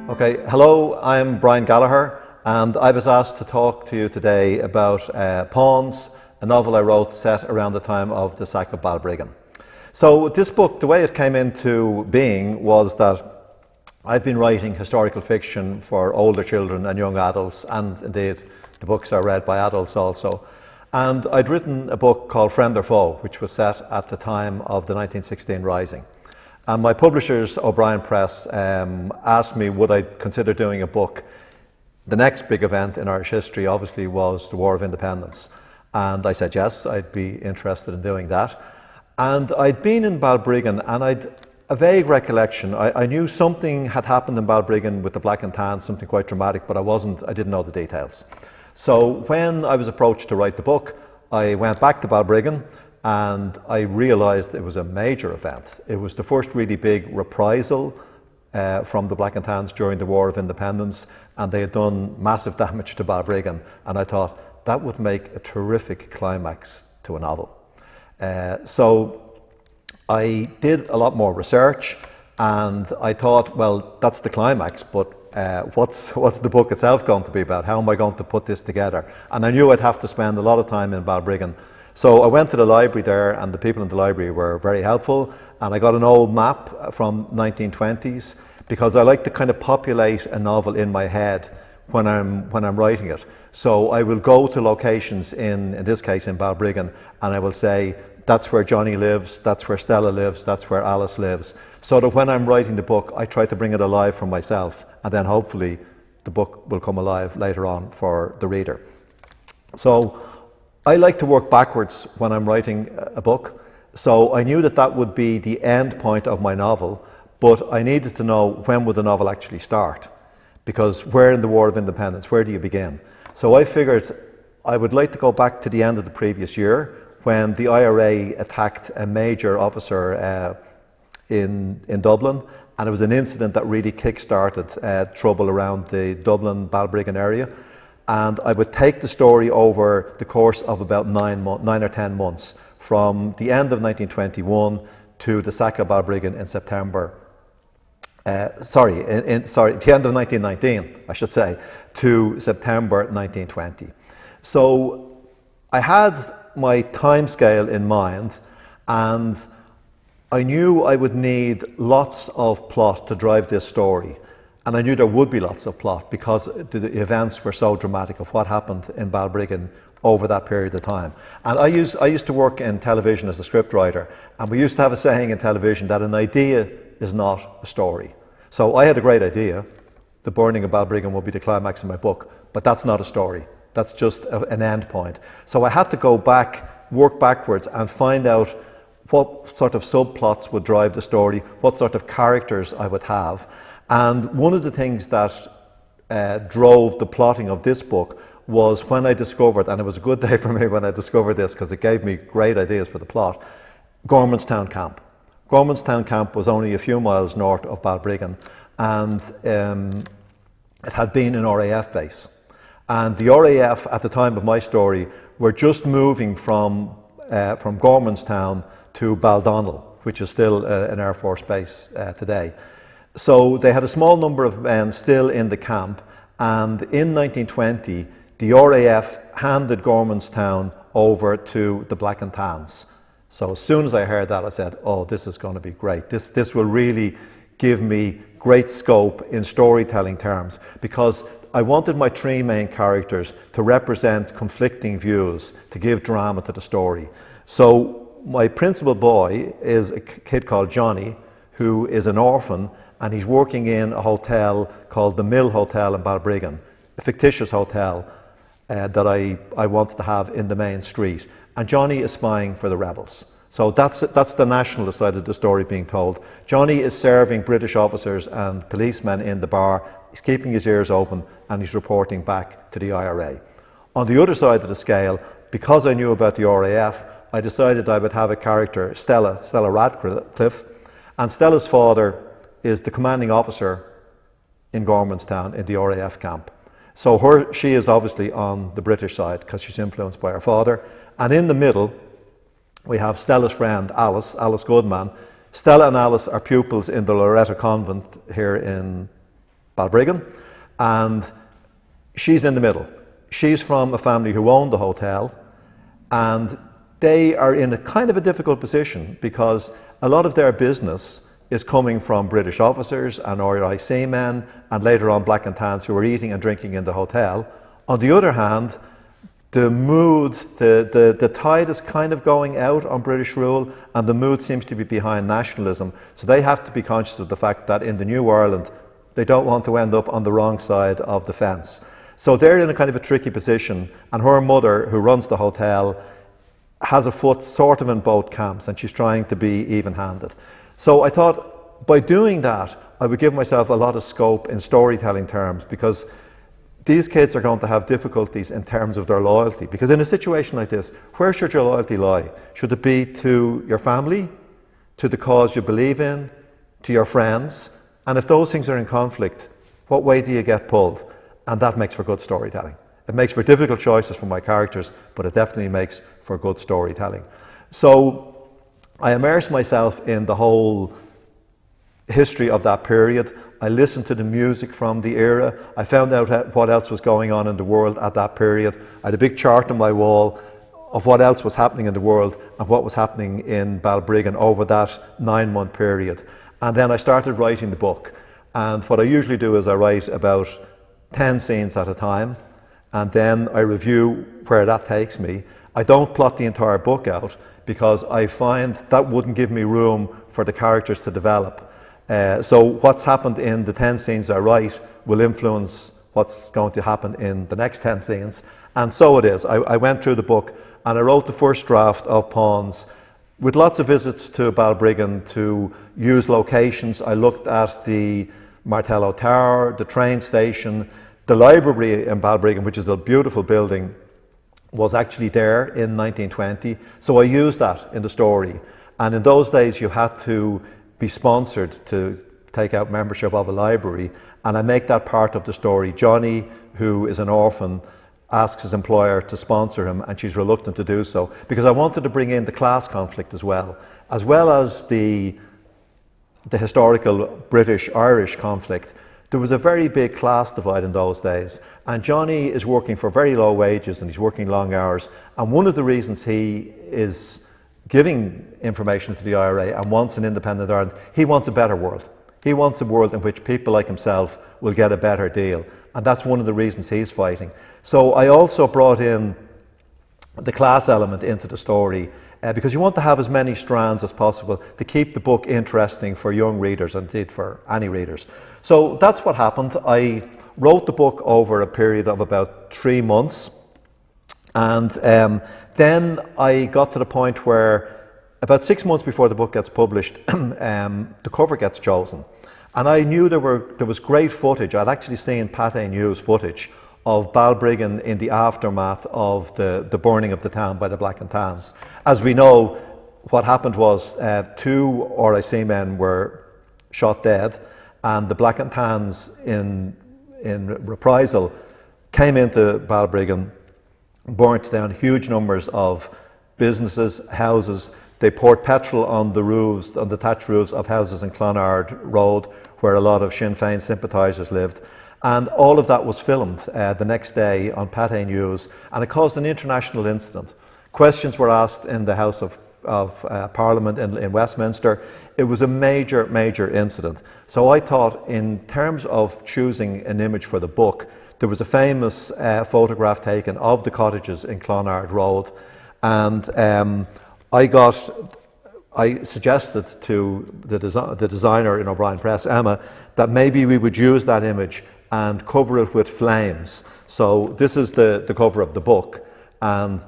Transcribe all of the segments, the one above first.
Okay, hello, I'm Brian Gallagher, and I was asked to talk to you today about Pawns, a novel I wrote set around the time of the sack of Balbriggan. So this book, the way it came into being was that I've been writing historical fiction for older children and young adults, and indeed the books are read by adults also. And I'd written a book called Friend or Foe, which was set at the time of the 1916 Rising. And my publishers, O'Brien Press, asked me would I consider doing a book. The next big event in Irish history obviously was the War of Independence. And I said yes, I'd be interested in doing that. And I'd been in Balbriggan, and I'd a vague recollection. I knew something had happened in Balbriggan with the Black and Tan, something quite dramatic, but I didn't know the details. So when I was approached to write the book, I went back to Balbriggan, and I realised it was a major event. It was the first really big reprisal from the Black and Tans during the War of Independence, and they had done massive damage to Balbriggan, and I thought that would make a terrific climax to a novel. So I did a lot more research, and I thought, well, that's the climax, but what's the book itself going to be about? How am I going to put this together? And I knew I'd have to spend a lot of time in Balbriggan. So I went to the library there, and the people in the library were very helpful, and I got an old map from 1920s, because I like to kind of populate a novel in my head when I'm writing it. So I will go to locations in this case in Balbriggan, and I will say, that's where Johnny lives, that's where Stella lives, that's where Alice lives. So that when I'm writing the book, I try to bring it alive for myself, and then hopefully the book will come alive later on for the reader. So I like to work backwards when I'm writing a book. So I knew that that would be the end point of my novel, but I needed to know when would the novel actually start. Because where in the War of Independence, where do you begin? So I figured I would like to go back to the end of the previous year, when the IRA attacked a major officer in Dublin, and it was an incident that really kick-started trouble around the Dublin-Balbriggan area. And I would take the story over the course of about 9 or 10 months, from the end of 1921 to the sack of Balbriggan in September. The end of 1919, I should say, to September 1920. So I had my time scale in mind, and I knew I would need lots of plot to drive this story. And I knew there would be lots of plot because the events were so dramatic of what happened in Balbriggan over that period of time. And I used to work in television as a scriptwriter, and we used to have a saying in television that an idea is not a story. So I had a great idea. The burning of Balbriggan will be the climax of my book, but that's not a story. That's just an end point. So I had to go back, work backwards, and find out what sort of subplots would drive the story, what sort of characters I would have. And one of the things that drove the plotting of this book was when I discovered, and it was a good day for me when I discovered this because it gave me great ideas for the plot, Gormanston Camp. Gormanston Camp was only a few miles north of Balbriggan, and it had been an RAF base. And the RAF at the time of my story were just moving from Gormanstown to Baldonnel, which is still an Air Force base today. So they had a small number of men still in the camp, and in 1920 the RAF handed Gormanstown over to the Black and Tans. So as soon as I heard that, I said, oh, this is going to be great. This will really give me great scope in storytelling terms, because I wanted my three main characters to represent conflicting views, to give drama to the story. So my principal boy is a kid called Johnny, who is an orphan, and he's working in a hotel called the Mill Hotel in Balbriggan, a fictitious hotel that I wanted to have in the main street. And Johnny is spying for the rebels. So that's the nationalist side of the story being told. Johnny is serving British officers and policemen in the bar. He's keeping his ears open, and he's reporting back to the IRA. On the other side of the scale, because I knew about the RAF, I decided I would have a character, Stella Radcliffe, and Stella's father is the commanding officer in Gormanstown in the RAF camp. So she is obviously on the British side because she's influenced by her father. And in the middle, we have Stella's friend, Alice Goodman. Stella and Alice are pupils in the Loreto Convent here in Balbriggan, and she's in the middle. She's from a family who owned the hotel, and they are in a kind of a difficult position because a lot of their business is coming from British officers and RIC men, and later on black and tans who are eating and drinking in the hotel. On the other hand, the mood, the tide is kind of going out on British rule, and the mood seems to be behind nationalism. So they have to be conscious of the fact that in the New Ireland, they don't want to end up on the wrong side of the fence. So they're in a kind of a tricky position, and her mother, who runs the hotel, has a foot sort of in both camps, and she's trying to be even-handed. So I thought by doing that, I would give myself a lot of scope in storytelling terms, because these kids are going to have difficulties in terms of their loyalty. Because in a situation like this, where should your loyalty lie? Should it be to your family, to the cause you believe in, to your friends? And if those things are in conflict, what way do you get pulled? And that makes for good storytelling. It makes for difficult choices for my characters, but it definitely makes for good storytelling. So I immersed myself in the whole history of that period. I listened to the music from the era. I found out what else was going on in the world at that period. I had a big chart on my wall of what else was happening in the world and what was happening in Balbriggan over that 9-month period. And then I started writing the book. And what I usually do is I write about 10 scenes at a time, and then I review where that takes me. I don't plot the entire book out because I find that wouldn't give me room for the characters to develop. So what's happened in the 10 scenes I write will influence what's going to happen in the next 10 scenes. And so it is. I went through the book and I wrote the first draft of Pawns with lots of visits to Balbriggan to use locations. I looked at the Martello Tower, the train station, the library in Balbriggan, which is a beautiful building, was actually there in 1920. So I used that in the story. And in those days you had to be sponsored to take out membership of a library, and I make that part of the story. Johnny, who is an orphan, asks his employer to sponsor him, and she's reluctant to do so because I wanted to bring in the class conflict as well as the historical British-Irish conflict. There was a very big class divide in those days, and Johnny is working for very low wages and he's working long hours, and one of the reasons he is giving information to the IRA and wants an independent Ireland, he wants a better world. He wants a world in which people like himself will get a better deal, and that's one of the reasons he's fighting. So I also brought in the class element into the story because you want to have as many strands as possible to keep the book interesting for young readers and indeed for any readers. So that's what happened. I wrote the book over a period of about 3 months, and then I got to the point where about 6 months before the book gets published, the cover gets chosen. And I knew there was great footage. I'd actually seen Pate News footage of Balbriggan in the aftermath of the burning of the town by the Black and Tans. As we know, what happened was 2 RIC men were shot dead, and the Black and Tans in reprisal came into Balbriggan, burnt down huge numbers of businesses, houses. They poured petrol on the roofs, on the thatched roofs of houses in Clonard Road, where a lot of Sinn Féin sympathisers lived. And all of that was filmed the next day on Pate News, and it caused an international incident. Questions were asked in the House of Parliament in Westminster. It was a major, major incident. So I thought, in terms of choosing an image for the book, there was a famous photograph taken of the cottages in Clonard Road, and I suggested to the designer in O'Brien Press, Emma, that maybe we would use that image and cover it with flames. So this is the cover of the book, and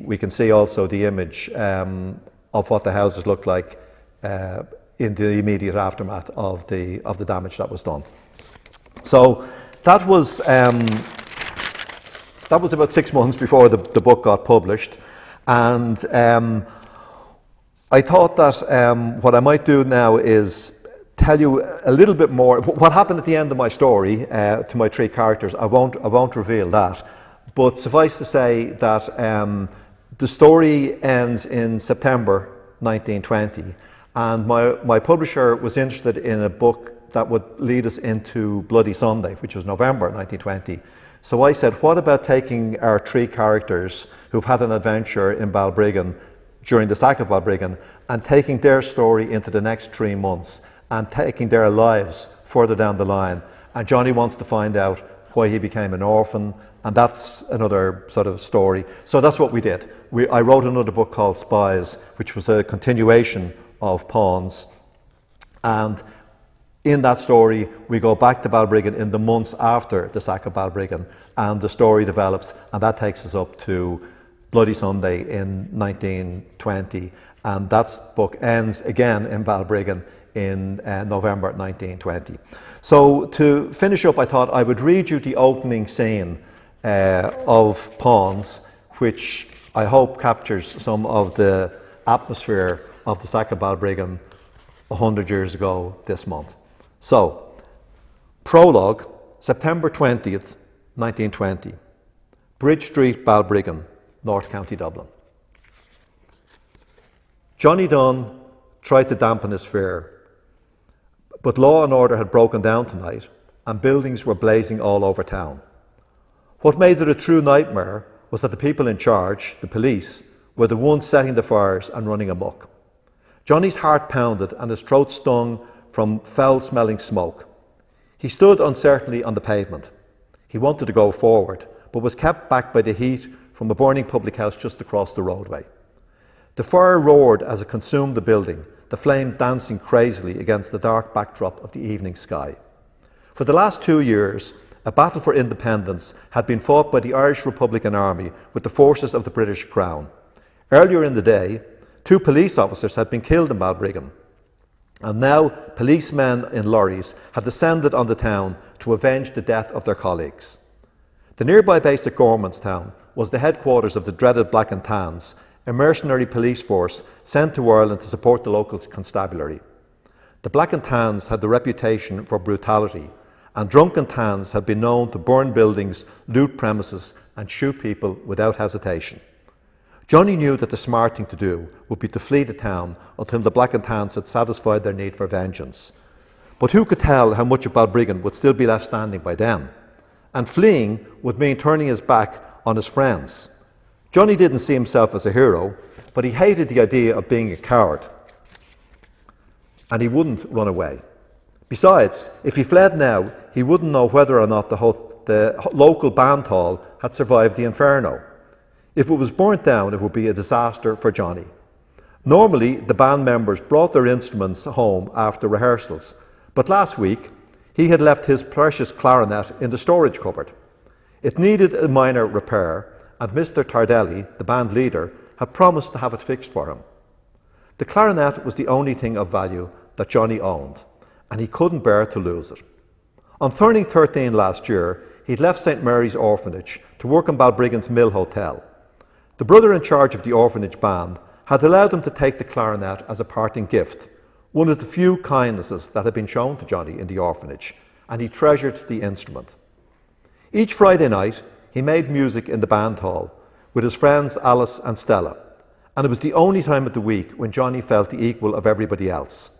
we can see also the image of what the houses looked like in the immediate aftermath of the damage that was done. So that was about 6 months before the book got published, and I thought that what I might do now is tell you a little bit more. What happened at the end of my story to my 3 characters, I won't reveal that, but suffice to say that the story ends in September 1920, and my publisher was interested in a book that would lead us into Bloody Sunday, which was November 1920. So I said, what about taking our three characters who've had an adventure in Balbriggan during the sack of Balbriggan and taking their story into the next 3 months and taking their lives further down the line. And Johnny wants to find out why he became an orphan, and that's another sort of story. So that's what we did. I wrote another book called Spies, which was a continuation of Pawns. And in that story, we go back to Balbriggan in the months after the sack of Balbriggan, and the story develops, and that takes us up to Bloody Sunday in 1920, and that book ends again in Balbriggan in November 1920. So to finish up, I thought I would read you the opening scene of Pawns, which I hope captures some of the atmosphere of the sack of Balbriggan 100 years ago this month. So, prologue, September 20th, 1920. Bridge Street, Balbriggan, North County Dublin. Johnny Dunn tried to dampen his fear, but law and order had broken down tonight and buildings were blazing all over town. What made it a true nightmare was that the people in charge, the police, were the ones setting the fires and running amok. Johnny's heart pounded and his throat stung from foul-smelling smoke. He stood uncertainly on the pavement. He wanted to go forward, but was kept back by the heat from a burning public house just across the roadway. The fire roared as it consumed the building, the flame dancing crazily against the dark backdrop of the evening sky. For the last 2 years, a battle for independence had been fought by the Irish Republican Army with the forces of the British Crown. Earlier in the day, 2 police officers had been killed in Balbriggan, and now policemen in lorries had descended on the town to avenge the death of their colleagues. The nearby base at Gormanston was the headquarters of the dreaded Black and Tans, a mercenary police force sent to Ireland to support the local constabulary. The Black and Tans had the reputation for brutality, and drunken Tans had been known to burn buildings, loot premises, and shoot people without hesitation. Johnny knew that the smart thing to do would be to flee the town until the Black and Tans had satisfied their need for vengeance. But who could tell how much of Balbriggan would still be left standing by then? And fleeing would mean turning his back on his friends. Johnny didn't see himself as a hero, but he hated the idea of being a coward. And he wouldn't run away. Besides, if he fled now, he wouldn't know whether or not the local band hall had survived the inferno. If it was burnt down, it would be a disaster for Johnny. Normally, the band members brought their instruments home after rehearsals, but last week, he had left his precious clarinet in the storage cupboard. It needed a minor repair, and Mr. Tardelli, the band leader, had promised to have it fixed for him. The clarinet was the only thing of value that Johnny owned, and he couldn't bear to lose it. On turning 13 last year, he'd left St. Mary's Orphanage to work in Balbriggan's Mill Hotel. The brother in charge of the orphanage band had allowed him to take the clarinet as a parting gift, one of the few kindnesses that had been shown to Johnny in the orphanage, and he treasured the instrument. Each Friday night, he made music in the band hall with his friends Alice and Stella, and it was the only time of the week when Johnny felt the equal of everybody else.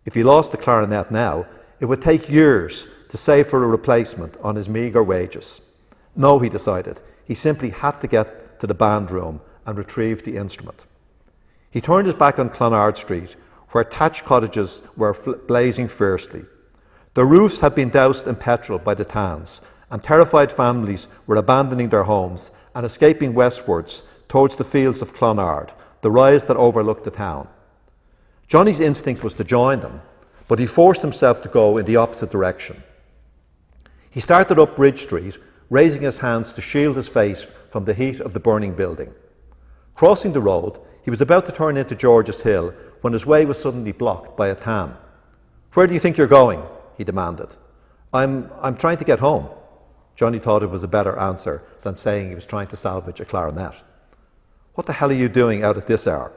If he lost the clarinet now, it would take years to save for a replacement on his meagre wages. No, he decided, he simply had to get to the band room and retrieve the instrument. He turned his back on Clonard Street, where thatched cottages were blazing fiercely. Their roofs had been doused in petrol by the Tans, and terrified families were abandoning their homes and escaping westwards towards the fields of Clonard, the rise that overlooked the town. Johnny's instinct was to join them, but he forced himself to go in the opposite direction. He started up Bridge Street, raising his hands to shield his face from the heat of the burning building. Crossing the road, he was about to turn into George's Hill when his way was suddenly blocked by a Tam. "Where do you think you're going?" he demanded. I'm trying to get home." Johnny thought it was a better answer than saying he was trying to salvage a clarinet. "What the hell are you doing out at this hour?"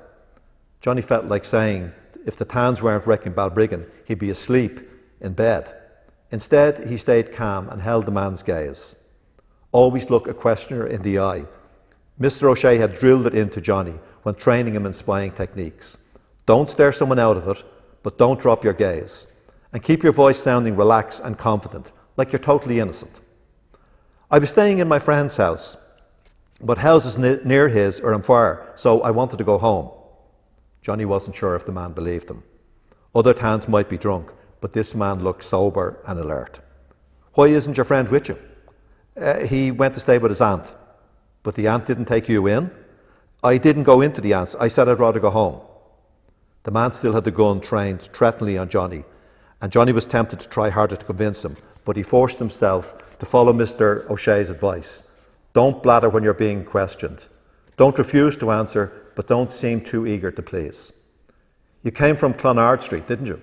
Johnny felt like saying if the Tans weren't wrecking Balbriggan, he'd be asleep in bed. Instead, he stayed calm and held the man's gaze. Always look a questioner in the eye. Mr. O'Shea had drilled it into Johnny when training him in spying techniques. Don't stare someone out of it, but don't drop your gaze. And keep your voice sounding relaxed and confident, like you're totally innocent. I was staying in my friend's house, but houses near his are on fire, so I wanted to go home. Johnny wasn't sure if the man believed him. Other tans might be drunk, but this man looked sober and alert. Why isn't your friend with you? He went to stay with his aunt. But the aunt didn't take you in? I didn't go into the aunt's. I said I'd rather go home. The man still had the gun trained threateningly on Johnny, and Johnny was tempted to try harder to convince him, but he forced himself to follow Mr. O'Shea's advice. Don't blather when you're being questioned. Don't refuse to answer, but don't seem too eager to please. You came from Clonard Street, didn't you?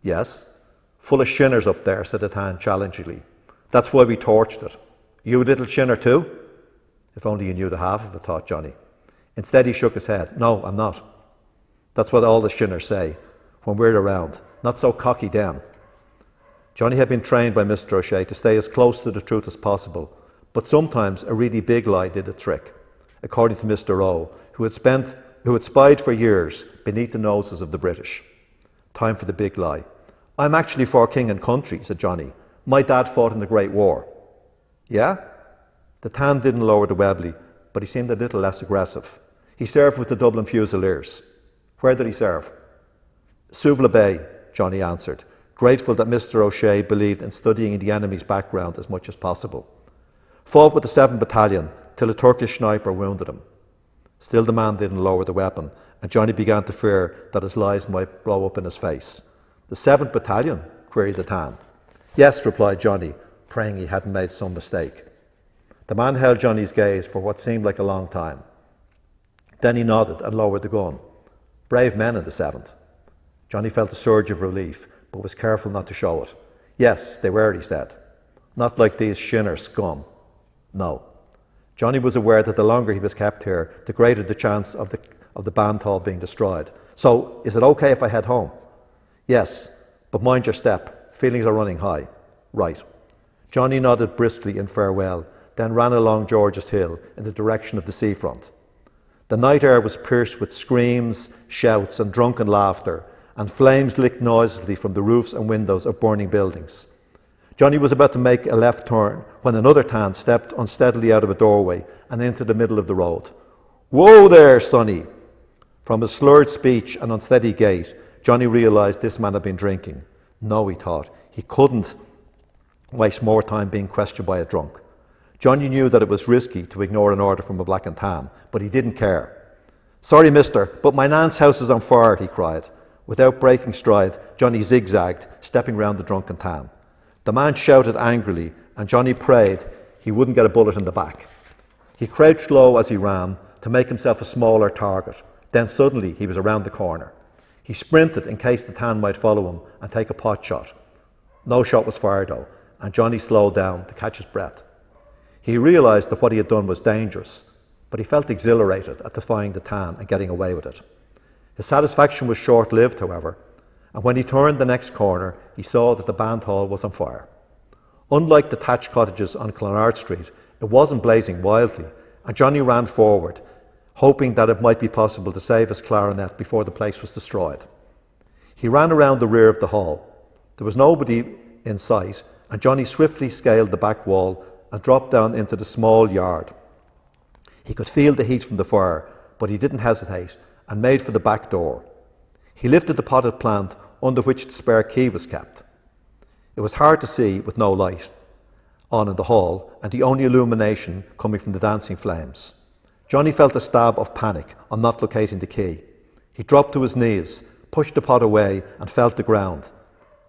Yes. Full of shinners up there, said the tan challengingly. That's why we torched it. You a little shinner too? If only you knew the half of it, thought Johnny. Instead, he shook his head. No, I'm not. That's what all the shinners say when we're around. Not so cocky then. Johnny had been trained by Mr. O'Shea to stay as close to the truth as possible, but sometimes a really big lie did the trick, according to Mr. O, who had spied for years beneath the noses of the British. Time for the big lie. I'm actually for king and country, said Johnny. My dad fought in the Great War. Yeah? The tan didn't lower the Webley, but he seemed a little less aggressive. He served with the Dublin Fusiliers. Where did he serve? Suvla Bay, Johnny answered, grateful that Mr. O'Shea believed in studying the enemy's background as much as possible. Fought with the 7th Battalion till a Turkish sniper wounded him. Still the man didn't lower the weapon, and Johnny began to fear that his lies might blow up in his face. The 7th Battalion? Queried the tan. Yes, replied Johnny, praying he hadn't made some mistake. The man held Johnny's gaze for what seemed like a long time. Then he nodded and lowered the gun. Brave men in the 7th. Johnny felt a surge of relief, but was careful not to show it. Yes, they were, he said. Not like these shinner scum. No. Johnny was aware that the longer he was kept here, the greater the chance of the band hall being destroyed. So, is it okay if I head home? Yes, but mind your step. Feelings are running high. Right. Johnny nodded briskly in farewell, then ran along George's Hill in the direction of the seafront. The night air was pierced with screams, shouts and drunken laughter, and flames licked noisily from the roofs and windows of burning buildings. Johnny was about to make a left turn when another tan stepped unsteadily out of a doorway and into the middle of the road. Whoa there, sonny! From his slurred speech and unsteady gait, Johnny realised this man had been drinking. No, he thought, he couldn't waste more time being questioned by a drunk. Johnny knew that it was risky to ignore an order from a black and tan, but he didn't care. Sorry, mister, but my nan's house is on fire, he cried. Without breaking stride, Johnny zigzagged, stepping round the drunken tan. The man shouted angrily, and Johnny prayed he wouldn't get a bullet in the back. He crouched low as he ran to make himself a smaller target. Then suddenly he was around the corner. He sprinted in case the tan might follow him and take a pot shot. No shot was fired though, and Johnny slowed down to catch his breath. He realised that what he had done was dangerous, but he felt exhilarated at defying the tan and getting away with it. His satisfaction was short-lived, however, and when he turned the next corner, he saw that the band hall was on fire. Unlike the thatched cottages on Clonard Street, it wasn't blazing wildly, and Johnny ran forward, hoping that it might be possible to save his clarinet before the place was destroyed. He ran around the rear of the hall. There was nobody in sight, and Johnny swiftly scaled the back wall and dropped down into the small yard. He could feel the heat from the fire, but he didn't hesitate and made for the back door. He lifted the potted plant under which the spare key was kept. It was hard to see with no light on in the hall and the only illumination coming from the dancing flames. Johnny felt a stab of panic on not locating the key. He dropped to his knees, pushed the pot away and felt the ground.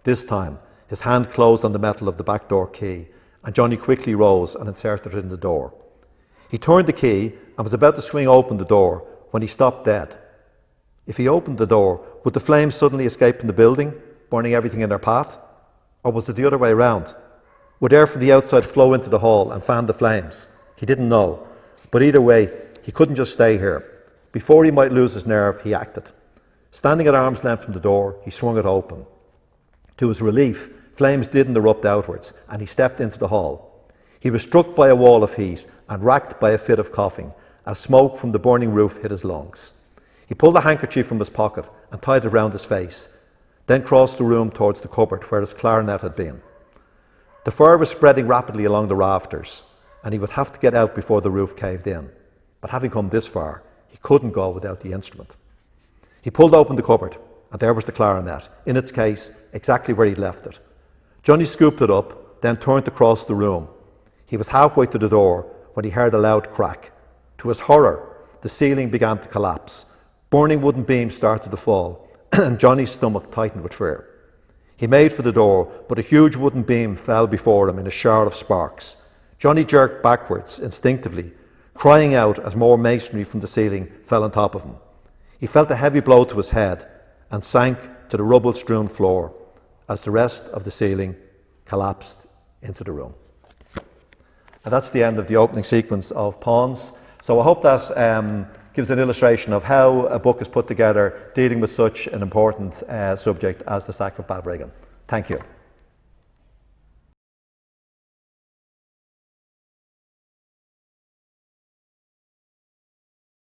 This time, his hand closed on the metal of the back door key, and Johnny quickly rose and inserted it in the door. He turned the key and was about to swing open the door when he stopped dead. If he opened the door, would the flames suddenly escape from the building, burning everything in their path? Or was it the other way around? Would air from the outside flow into the hall and fan the flames? He didn't know. But either way, he couldn't just stay here. Before he might lose his nerve, he acted. Standing at arm's length from the door, he swung it open. To his relief, flames didn't erupt outwards, and he stepped into the hall. He was struck by a wall of heat and racked by a fit of coughing, as smoke from the burning roof hit his lungs. He pulled a handkerchief from his pocket and tied it round his face. then crossed the room towards the cupboard where his clarinet had been. The fire was spreading rapidly along the rafters, and he would have to get out before the roof caved in. But having come this far, he couldn't go without the instrument. He pulled open the cupboard, and there was the clarinet, in its case, exactly where he'd left it. Johnny scooped it up, then turned to cross the room. He was halfway to the door when he heard a loud crack. To his horror, the ceiling began to collapse. Burning wooden beams started to fall, and Johnny's stomach tightened with fear. He made for the door, but a huge wooden beam fell before him in a shower of sparks. Johnny jerked backwards instinctively, crying out as more masonry from the ceiling fell on top of him. He felt a heavy blow to his head and sank to the rubble-strewn floor as the rest of the ceiling collapsed into the room. And that's the end of the opening sequence of Pawns. So I hope that gives an illustration of how a book is put together dealing with such an important subject as the sack of Balbriggan. Thank you.